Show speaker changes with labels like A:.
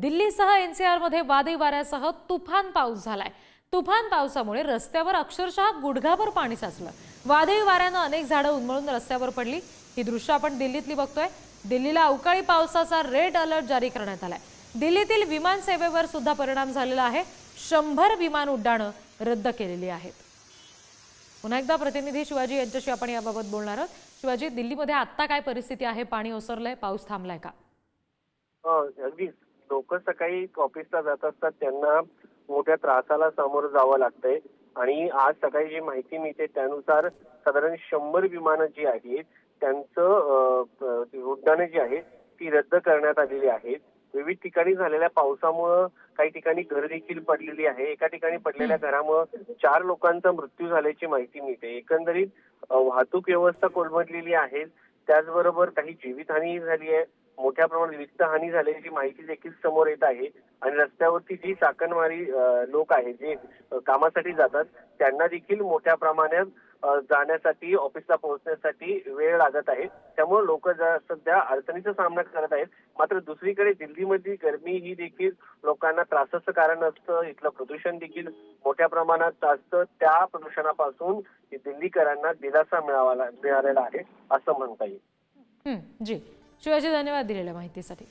A: दिल्लीसह एनसीआर मध्ये वादळी वाऱ्यासह तुफान पाऊस झालाय। तुफान पावसामुळे रस्त्यावर अक्षरशः गुडघाभर पाणी साचलं। वादळी वाऱ्याने अनेक झाडं उन्मळून रस्त्यावर पडली। ही दृश्य आपण दिल्लीतली बघतोय। दिल्लीला अवकाळी पावसाचा रेड अलर्ट जारी करण्यात आलाय। दिल्लीतील विमान सेवेवर सुद्धा परिणाम झालेला आहे। 100 विमान उड्डाणं रद्द केलेली आहेत। पुन्हा एकदा प्रतिनिधी शिवाजी यांच्याशी आपण याबाबत बोलणार आहोत। शिवाजी, दिल्लीमध्ये आता काय परिस्थिती आहे? पाणी ओसरलंय, पाऊस थांबलाय का?
B: अगदी लोक सकाळी ऑफिसला जात असतात, त्यांना मोठ्या त्रासाला सामोरं जावं लागतंय आणि आज सकाळी जी माहिती मिळते त्यानुसार साधारण 100 विमानं जी आहेत त्यांचं उड्डाणं जी आहेत ती रद्द करण्यात आलेली आहेत। विविध ठिकाणी झालेल्या पावसामुळे काही ठिकाणी घर देखील पडलेली आहे। एका ठिकाणी पडलेल्या घरामुळे 4 लोकांचा मृत्यू झाल्याची माहिती मिळते। एकंदरीत वाहतूक व्यवस्था कोलमडलेली आहे। त्याचबरोबर काही जीवितहानी झाली आहे, मोठ्या प्रमाणात वित्तहानी झाल्याची माहिती देखील समोर येत आहे आणि रस्त्यावरती जी चाकणमारी लोक आहेत जे कामासाठी जातात त्यांना देखील मोठ्या प्रमाणात जाण्यासाठी ऑफिसला पोहोचण्यासाठी वेळ लागत आहे। त्यामुळे लोक सध्या अडचणीचा सामना करत आहेत। मात्र दुसरीकडे दिल्लीमधली गरमी ही देखील लोकांना त्रासाचं कारण असतं। इथलं प्रदूषण देखील मोठ्या प्रमाणात असतं। त्या प्रदूषणापासून दिल्लीकरांना दिलासा मिळालेला आहे असं म्हणता येईल।
A: जी शिवाजी, धन्यवाद दिलेल्या माहितीसाठी।